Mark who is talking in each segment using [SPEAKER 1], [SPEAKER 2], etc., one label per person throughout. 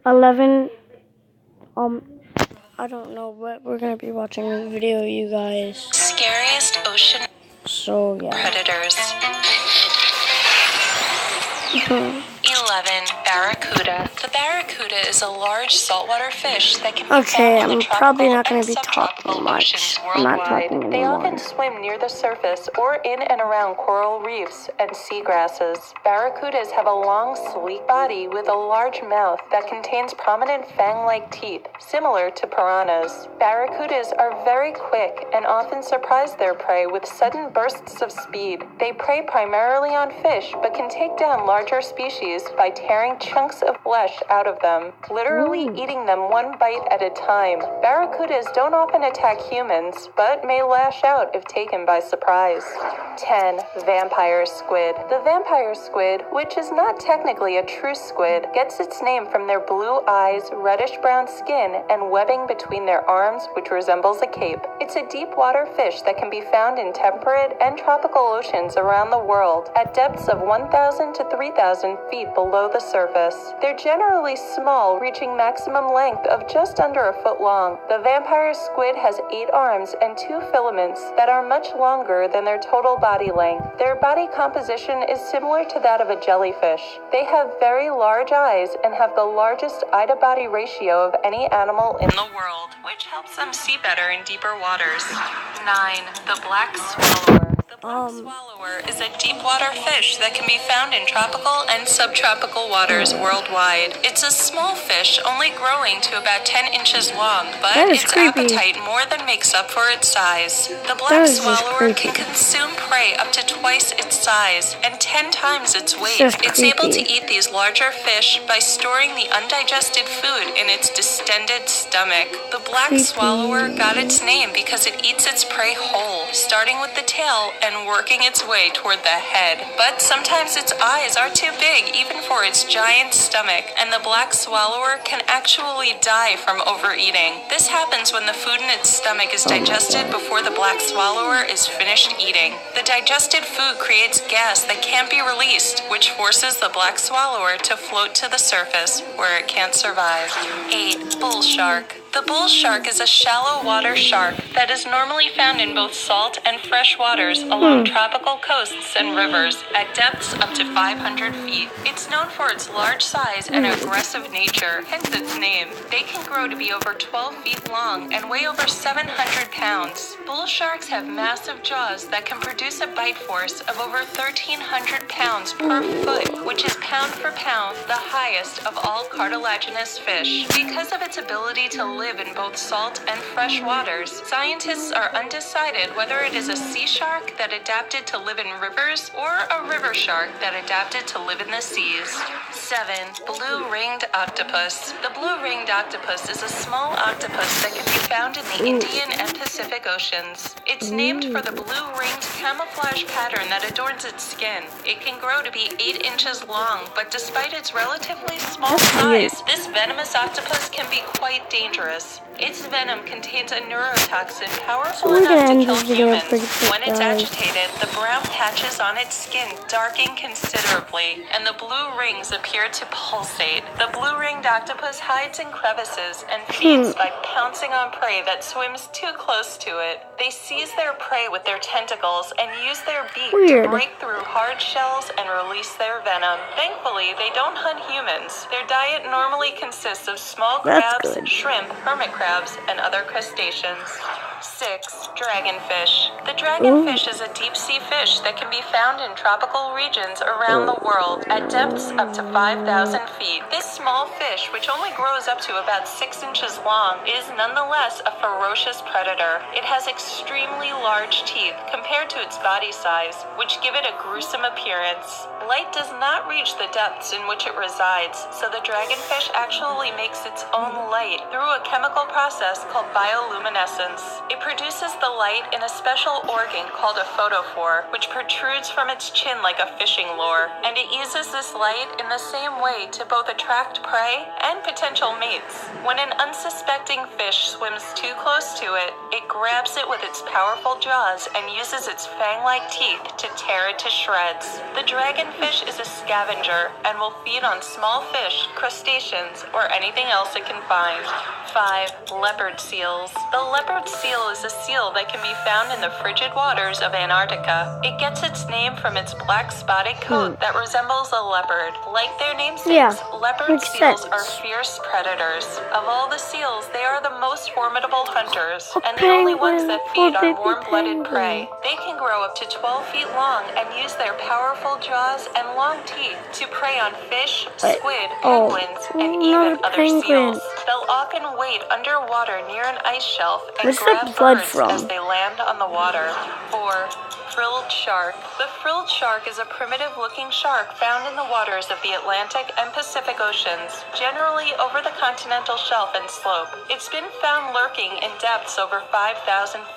[SPEAKER 1] 11. I don't know, but we're gonna be watching a video, you guys.
[SPEAKER 2] Scariest ocean predators. 11. Barracuda. The barracuda is a large saltwater fish that can be found in the
[SPEAKER 1] probably not
[SPEAKER 2] tropical
[SPEAKER 1] going to
[SPEAKER 2] and
[SPEAKER 1] be talking
[SPEAKER 2] subtropical
[SPEAKER 1] much.
[SPEAKER 2] oceans
[SPEAKER 1] I'm not
[SPEAKER 2] worldwide.
[SPEAKER 1] talking
[SPEAKER 2] They
[SPEAKER 1] anymore.
[SPEAKER 2] often swim near the surface or in and around coral reefs and seagrasses. Barracudas have a long, sleek body with a large mouth that contains prominent fang-like teeth, similar to piranhas. Barracudas are very quick and often surprise their prey with sudden bursts of speed. They prey primarily on fish, but can take down larger species by tearing chunks of flesh out of them, literally eating them one bite at a time. Barracudas don't often attack humans, but may lash out if taken by surprise. 10. Vampire squid. The vampire squid, which is not technically a true squid, gets its name from their blue eyes, reddish-brown skin, and webbing between their arms, which resembles a cape. It's a deep-water fish that can be found in temperate and tropical oceans around the world at depths of 1,000 to 3,000 feet below the surface. They're generally small, reaching maximum length of just under a foot long. The vampire squid has 8 arms and 2 filaments that are much longer than their total body length. Their body composition is similar to that of a jellyfish. They have very large eyes and have the largest eye-to-body ratio of any animal in the world, which helps them see better in deeper waters. 9. The black swallower. The black swallower is a deep-water fish that can be found in tropical and subtropical waters worldwide. It's a small fish, only growing to about 10 inches long, but its appetite more than makes up for its size. The black swallower can consume prey up to twice its size and 10 times its weight. It's able to eat these larger fish by storing the undigested food in its distended stomach. The black swallower got its name because it eats its prey whole, starting with the tail and working its way toward the head. But sometimes its eyes are too big even for its giant stomach, and the black swallower can actually die from overeating. This happens when the food in its stomach is digested before the black swallower is finished eating. The digested food creates gas that can't be released, which forces the black swallower to float to the surface, where it can't survive. 8. Bull shark. The bull shark is a shallow water shark that is normally found in both salt and fresh waters along tropical coasts and rivers at depths up to 500 feet. It's known for its large size and aggressive nature, hence its name. They can grow to be over 12 feet long and weigh over 700 pounds. Bull sharks have massive jaws that can produce a bite force of over 1,300 pounds per foot, which is pound for pound the highest of all cartilaginous fish. Because of its ability to live in both salt and fresh waters, scientists are undecided whether it is a sea shark that adapted to live in rivers or a river shark that adapted to live in the seas. 7. Blue-ringed octopus. The blue-ringed octopus is a small octopus that can be found in the Indian and Pacific Oceans. It's named for the blue-ringed camouflage pattern that adorns its skin. It can grow to be 8 inches long, but despite its relatively small size, this venomous octopus can be quite dangerous. Its venom contains a neurotoxin powerful enough to kill humans. When it's agitated, the brown patches on its skin darken considerably, and the blue rings appear to pulsate. The blue-ringed octopus hides in crevices and feeds by pouncing on prey that swims too close to it. They seize their prey with their tentacles and use their beak to break through hard shells and release their venom. Thankfully, they don't hunt humans. Their diet normally consists of small crabs, shrimp, hermit crabs, and other crustaceans. 6. Dragonfish. The dragonfish is a deep-sea fish that can be found in tropical regions around the world at depths up to 5,000 feet. This small fish, which only grows up to about 6 inches long, is nonetheless a ferocious predator. It has extremely large teeth compared to its body size, which give it a gruesome appearance. Light does not reach the depths in which it resides, so the dragonfish actually makes its own light through a chemical process called bioluminescence. It produces the light in a special organ called a photophore, which protrudes from its chin like a fishing lure, and it uses this light in the same way to both attract prey and potential mates. When an unsuspecting fish swims too close to it, it grabs it with its powerful jaws and uses its fang-like teeth to tear it to shreds. The dragonfish is a scavenger and will feed on small fish, crustaceans, or anything else it can find. 5. Leopard seals. The leopard seal is a seal that can be found in the frigid waters of Antarctica. It gets its name from its black spotted coat that resembles a leopard. Like their namesakes, leopard seals are fierce predators. Of all the seals, they are the most formidable hunters, and the only ones that feed on warm-blooded prey. They can grow up to 12 feet long and use their powerful jaws and long teeth to prey on fish, squid, penguins, and even other seals. They'll often wait underwater near an ice shelf and grab birds as they land on the water. 4. Frilled shark. The frilled shark is a primitive-looking shark found in the waters of the Atlantic and Pacific Oceans, generally over the continental shelf and slope. It's been found lurking in depths over 5,000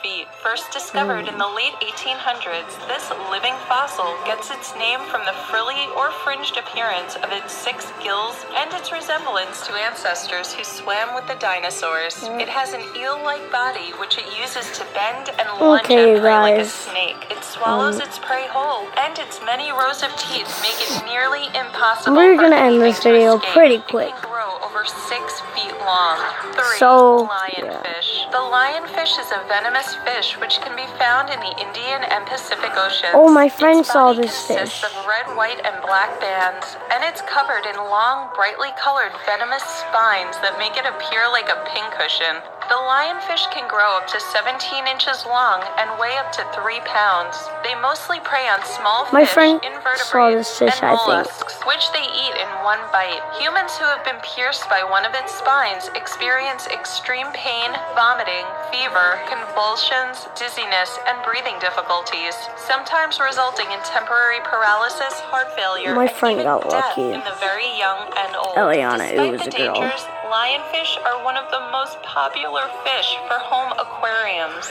[SPEAKER 2] feet. First discovered in the late 1800s, this living fossil gets its name from the frilly or fringed appearance of its 6 gills and its resemblance to ancestors who swam with the dinosaurs. It has an eel-like body which it uses to bend and lunge at prey like a snake. It swallows its prey whole, and its many rows of teeth make it nearly impossible
[SPEAKER 1] We're gonna end this video pretty quick.
[SPEAKER 2] It can grow over 6 feet long. 3.
[SPEAKER 1] So,
[SPEAKER 2] Lionfish. The lionfish is a venomous fish which can be found in the Indian and Pacific Oceans.
[SPEAKER 1] Oh, my friend
[SPEAKER 2] its
[SPEAKER 1] saw
[SPEAKER 2] body
[SPEAKER 1] this
[SPEAKER 2] consists
[SPEAKER 1] fish.
[SPEAKER 2] of red, white, and black bands, and it's covered in long, brightly colored venomous spines that make it appear like a pincushion. The lionfish can grow up to 17 inches long and weigh up to 3 pounds. They mostly prey on small
[SPEAKER 1] My
[SPEAKER 2] fish,
[SPEAKER 1] friend saw
[SPEAKER 2] invertebrates,
[SPEAKER 1] this fish,
[SPEAKER 2] and
[SPEAKER 1] I think.
[SPEAKER 2] mollusks, which they eat in one bite. Humans who have been pierced by one of its spines experience extreme pain, vomiting, fever, convulsions, dizziness, and breathing difficulties, sometimes resulting in temporary paralysis, heart failure,
[SPEAKER 1] My
[SPEAKER 2] and
[SPEAKER 1] friend
[SPEAKER 2] even
[SPEAKER 1] got
[SPEAKER 2] death
[SPEAKER 1] lucky.
[SPEAKER 2] in the very young and old.
[SPEAKER 1] Eliana, it
[SPEAKER 2] Despite
[SPEAKER 1] was
[SPEAKER 2] the
[SPEAKER 1] a girl.
[SPEAKER 2] dangers, lionfish are one of the most popular fish for home aquariums.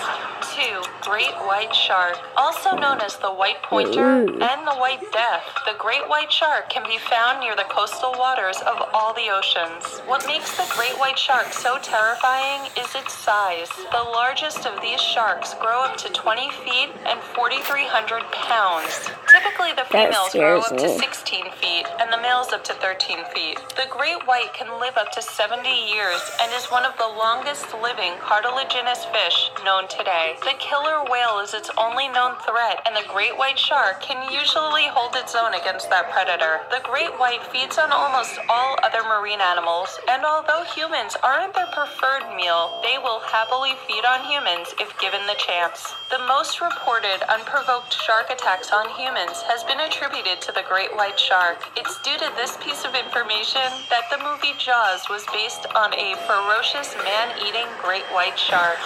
[SPEAKER 2] 2. Great white shark. Also known as the white pointer and the white death, the great white shark can be found near the coastal waters of all the oceans. What makes the great white shark so terrifying is its size. The largest of these sharks grow up to 20 feet and 4,300 pounds. Typically, the females grow up to 16 feet and the males up to 13 feet. The great white can live up to 70 years and is one of the longest living cartilaginous fish known today. The killer whale is its only known threat, and the great white shark can usually hold its own against that predator. The great white feeds on almost all other marine animals, and although humans aren't their preferred meal, they will happily feed on humans if given the chance. The most reported unprovoked shark attacks on humans has been attributed to the great white shark. It's due to this piece of information that the movie Jaws was based on a ferocious man-eating great white shark.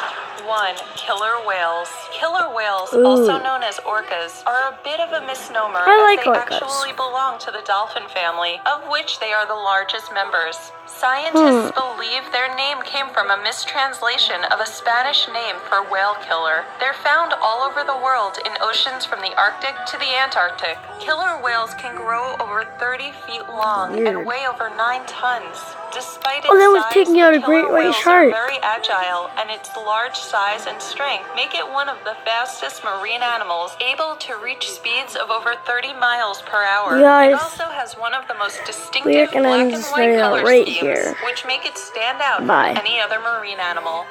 [SPEAKER 2] 1. Killer whales. Killer whales, also known as orcas, are a bit of a misnomer as they actually belong to the dolphin family, of which they are the largest members. Scientists believe their name came from a mistranslation of a Spanish name for whale killer. They're found all over the world in oceans from the Arctic to the Antarctic. Killer whales can grow over 30 feet long and weigh over 9 tons. Despite its size,
[SPEAKER 1] taking out a great white shark.
[SPEAKER 2] Very agile, and its large size and strength make it one of the fastest marine animals, able to reach speeds of over 30 miles per hour. It also has one of the most distinctive black and white color schemes, which make it stand out from any other marine animal.